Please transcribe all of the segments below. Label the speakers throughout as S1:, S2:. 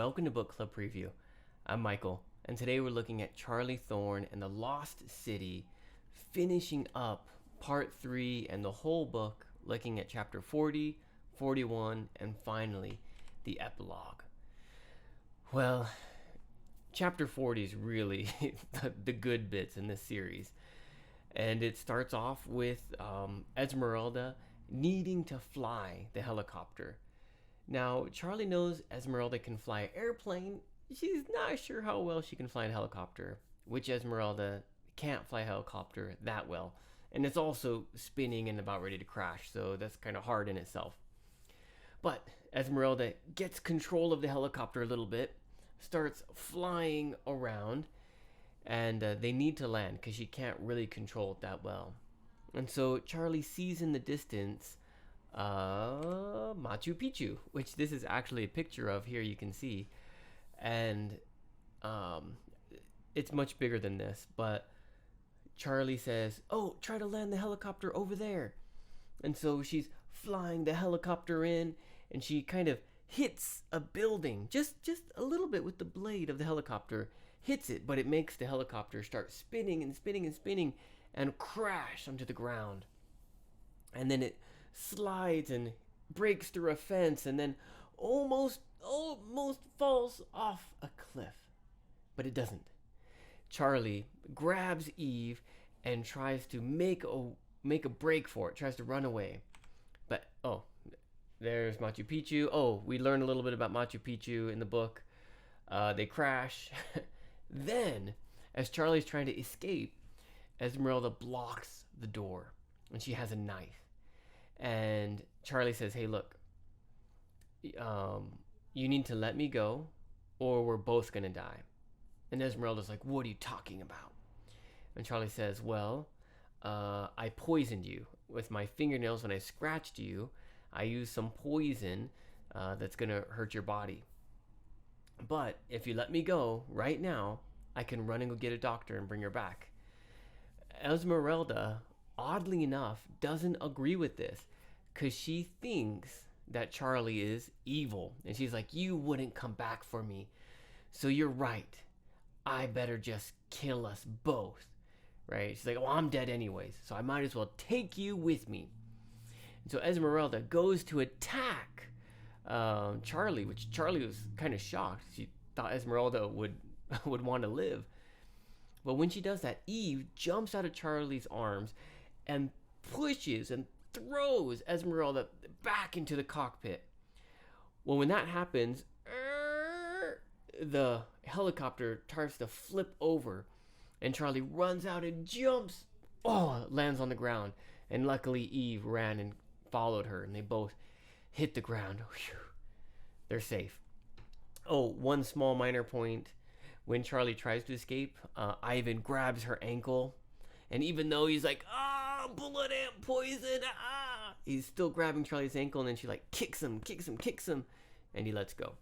S1: welcome to Book Club Preview. I'm Michael, and today we're looking at Charlie Thorne and the Lost City, finishing up part 3 and the whole book, looking at chapter 40, 41, and finally, the epilogue. Well, chapter 40 is really the good bits in this series, and it starts off with Esmeralda needing to fly the helicopter. Now, Charlie knows Esmeralda can fly an airplane. She's not sure how well she can fly a helicopter, which Esmeralda can't fly a helicopter that well. And it's also spinning and about ready to crash, so that's kind of hard in itself. But Esmeralda gets control of the helicopter a little bit, starts flying around, and they need to land because she can't really control it that well. And so Charlie sees in the distance Machu Picchu, which this is actually a picture of here, you can see, and it's much bigger than this, but Charlie says, oh, try to land the helicopter over there. And so she's flying the helicopter in, and she kind of hits a building just a little bit with the blade of the helicopter, hits it, but it makes the helicopter start spinning and spinning and spinning and crash onto the ground. And then it slides and breaks through a fence and then almost falls off a cliff. But it doesn't. Charlie grabs Eve and tries to make a break for it, tries to run away. But there's Machu Picchu. Oh, we learn a little bit about Machu Picchu in the book. They crash. Then, as Charlie's trying to escape, Esmeralda blocks the door and she has a knife. And Charlie says, hey, look, you need to let me go or we're both going to die. And Esmeralda's like, what are you talking about? And Charlie says, well, I poisoned you with my fingernails when I scratched you. I used some poison that's going to hurt your body. But if you let me go right now, I can run and go get a doctor and bring her back. Esmeralda, oddly enough, doesn't agree with this because she thinks that Charlie is evil. And she's like, you wouldn't come back for me. So you're right. I better just kill us both. Right? She's like, oh, I'm dead anyways, so I might as well take you with me. And so Esmeralda goes to attack Charlie, which Charlie was kind of shocked. She thought Esmeralda would want to live. But when she does that, Eve jumps out of Charlie's arms and pushes and throws Esmeralda back into the cockpit. Well, when that happens, the helicopter starts to flip over, and Charlie runs out and jumps. Lands on the ground. And luckily, Eve ran and followed her, and they both hit the ground. Whew. They're safe. One small minor point. When Charlie tries to escape, Ivan grabs her ankle. And even though he's like, bullet and poison, he's still grabbing Charlie's ankle, and then she like kicks him, and he lets go.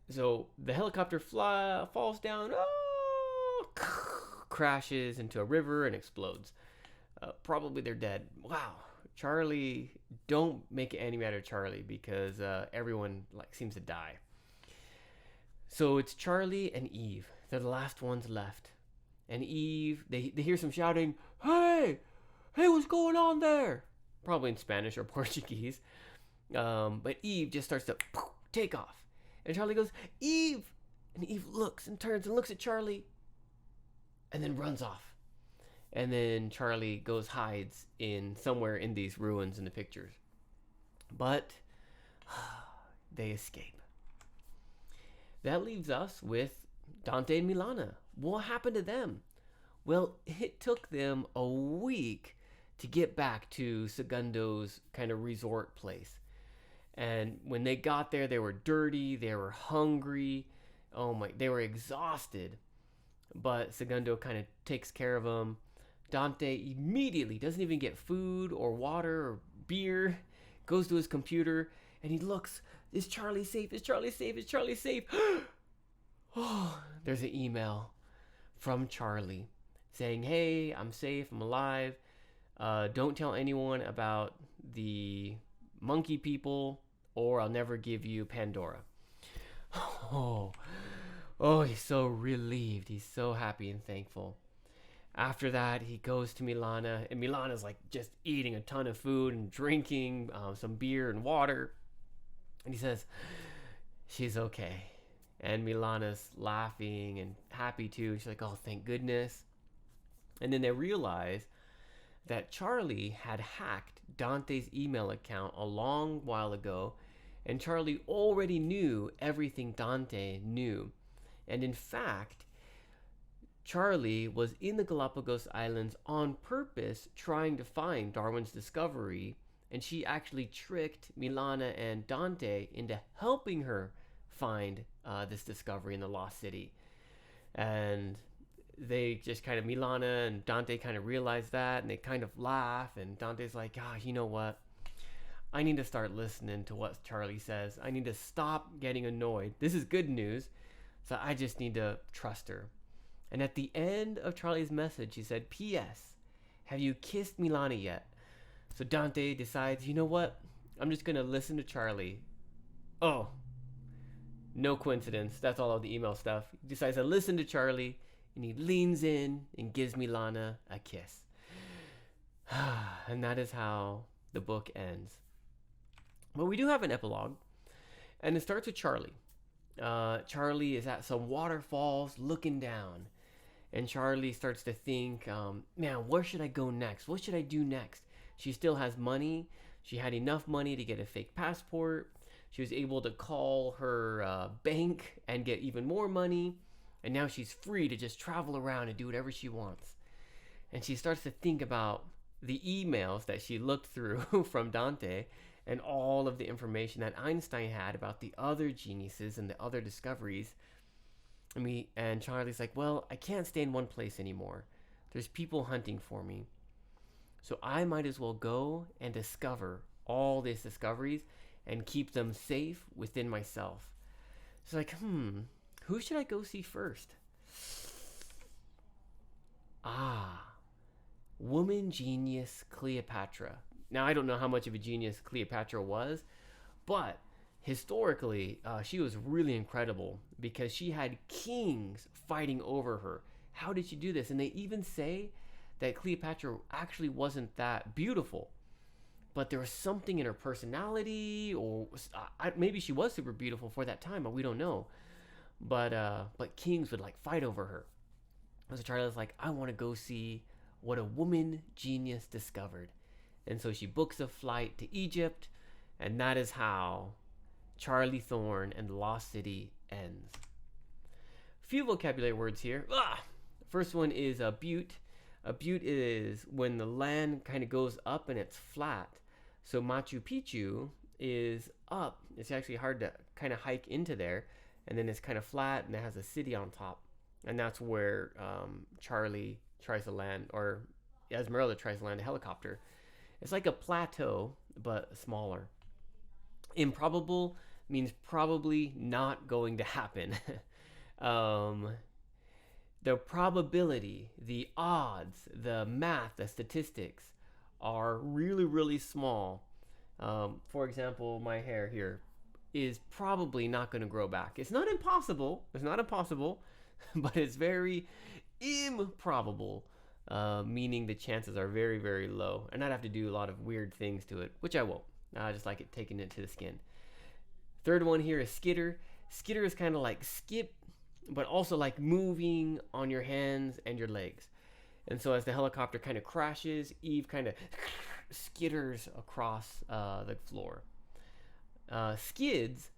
S1: So the helicopter falls down, crashes into a river and explodes. Probably they're dead. Wow. Charlie, don't make it any matter Charlie, because everyone seems to die. So it's Charlie and Eve. They're the last ones left. And Eve, they hear some shouting, hey, what's going on there? Probably in Spanish or Portuguese. But Eve just starts to take off. And Charlie goes, Eve! And Eve looks and turns and looks at Charlie and then runs off. And then Charlie hides in somewhere in these ruins in the pictures. But they escape. That leaves us with Dante and Milana. What happened to them? Well, it took them a week to get back to Segundo's kind of resort place. And when they got there, they were dirty, they were hungry, they were exhausted. But Segundo kind of takes care of them. Dante immediately doesn't even get food or water or beer, goes to his computer, and he looks, is Charlie safe? Is Charlie safe? Is Charlie safe? There's an email from Charlie saying, hey, I'm safe, I'm alive. Don't tell anyone about the monkey people or I'll never give you Pandora. Oh, oh, he's so relieved. He's so happy and thankful. After that, he goes to Milana, and Milana's like just eating a ton of food and drinking some beer and water. And he says, she's okay. And Milana's laughing and happy too. She's like, oh, thank goodness. And then they realize that Charlie had hacked Dante's email account a long while ago, and Charlie already knew everything Dante knew. And in fact, Charlie was in the Galapagos Islands on purpose trying to find Darwin's discovery, and she actually tricked Milana and Dante into helping her find this discovery in the lost city. And they just kind of, Milana and Dante kind of realize that, and they kind of laugh, and Dante's like, you know what? I need to start listening to what Charlie says. I need to stop getting annoyed. This is good news, so I just need to trust her. And at the end of Charlie's message, he said, P.S. Have you kissed Milana yet? So Dante decides, you know what? I'm just going to listen to Charlie. Oh, no coincidence. That's all of the email stuff. He decides to listen to Charlie, and he leans in and gives Milana a kiss. And that is how the book ends. But we do have an epilogue, and it starts with Charlie. Charlie is at some waterfalls looking down, and Charlie starts to think, man, where should I go next? What should I do next? She still has money. She had enough money to get a fake passport. She was able to call her bank and get even more money, and now she's free to just travel around and do whatever she wants. And she starts to think about the emails that she looked through from Dante, and all of the information that Einstein had about the other geniuses and the other discoveries. And Charlie's like, well, I can't stay in one place anymore. There's people hunting for me. So I might as well go and discover all these discoveries and keep them safe within myself. She's like, who should I go see first? Woman genius Cleopatra. Now, I don't know how much of a genius Cleopatra was, but historically, she was really incredible because she had kings fighting over her. How did she do this? And they even say that Cleopatra actually wasn't that beautiful, but there was something in her personality, or maybe she was super beautiful for that time, but we don't know. But kings would like fight over her. So Charlie was like, I want to go see what a woman genius discovered. And so she books a flight to Egypt, and that is how Charlie Thorne and the Lost City ends. A few vocabulary words here. First one is a butte. A butte is when the land kind of goes up and it's flat. So Machu Picchu is up. It's actually hard to kind of hike into there, and then it's kind of flat and it has a city on top. And that's where Charlie tries to land, or Esmeralda tries to land a helicopter. It's like a plateau, but smaller. Improbable means probably not going to happen. The probability, the odds, the math, the statistics are really, really small. For example, my hair here is probably not going to grow back. It's not impossible. But it's very improbable. Meaning the chances are very, very low. And I'd have to do a lot of weird things to it, which I won't. I just like it taking it to the skin. Third one here is skitter. Skitter is kind of like skip, but also like moving on your hands and your legs. And so as the helicopter kind of crashes, Eve kind of skitters across the floor. Skids.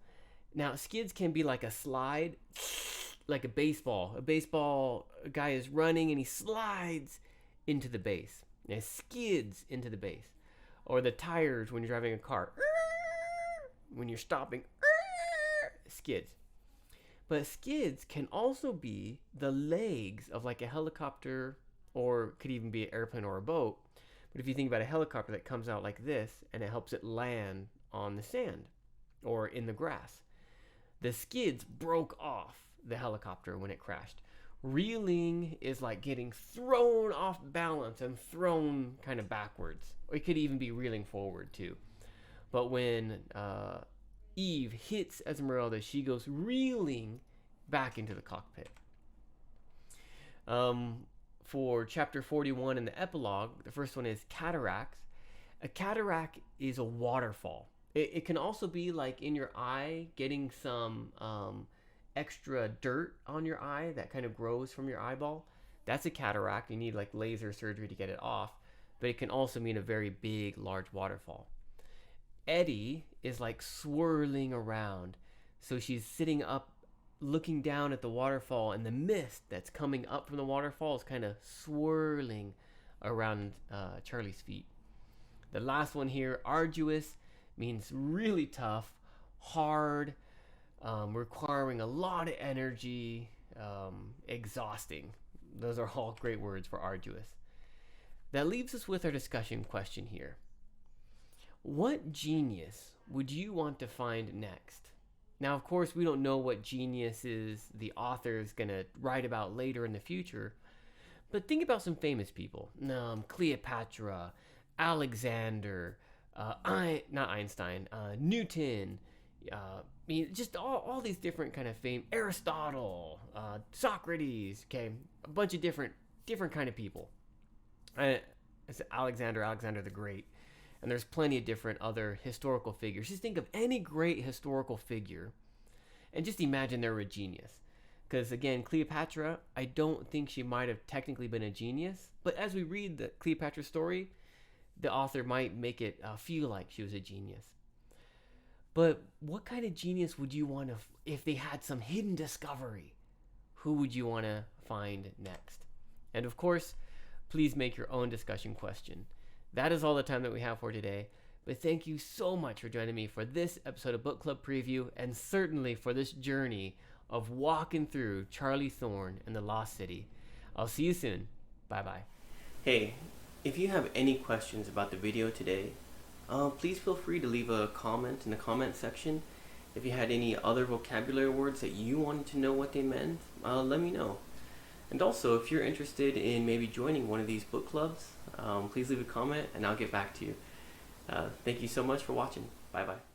S1: Now, skids can be like a slide, like a baseball. A baseball guy is running and he slides into the base. And it skids into the base. Or the tires when you're driving a car. When you're stopping, skids. But skids can also be the legs of like a helicopter, or could even be an airplane or a boat. But if you think about a helicopter that comes out like this and it helps it land on the sand or in the grass, the skids broke off the helicopter when it crashed. Reeling is like getting thrown off balance and thrown kind of backwards. Or it could even be reeling forward too. But when Eve hits Esmeralda. She goes reeling back into the cockpit. For chapter 41 in the epilogue, the first one is cataracts. A cataract is a waterfall. It can also be like in your eye, getting some extra dirt on your eye that kind of grows from your eyeball. That's a cataract. You need like laser surgery to get it off. But it can also mean a very big, large waterfall. Eddie is like swirling around. So she's sitting up, looking down at the waterfall, and the mist that's coming up from the waterfall is kind of swirling around Charlie's feet. The last one here, arduous, means really tough, hard, requiring a lot of energy, exhausting. Those are all great words for arduous. That leaves us with our discussion question here. What genius would you want to find next? Now, of course, we don't know what geniuses the author is going to write about later in the future, but think about some famous people. Cleopatra, Alexander, not Einstein, Newton, just all these different kind of fame. Aristotle, Socrates, okay, a bunch of different kind of people. It's Alexander the Great, and there's plenty of different other historical figures. Just think of any great historical figure, and just imagine they're a genius. Because again, Cleopatra, I don't think she might have technically been a genius, but as we read the Cleopatra story, the author might make it feel like she was a genius. But what kind of genius would you want to, if they had some hidden discovery, who would you want to find next? And of course, please make your own discussion question. That is all the time that we have for today. But thank you so much for joining me for this episode of Book Club Preview, and certainly for this journey of walking through Charlie Thorne and the Lost City. I'll see you soon. Bye-bye. Hey, if you have any questions about the video today, please feel free to leave a comment in the comment section. If you had any other vocabulary words that you wanted to know what they meant, let me know. And also, if you're interested in maybe joining one of these book clubs, please leave a comment and I'll get back to you. Thank you so much for watching. Bye-bye.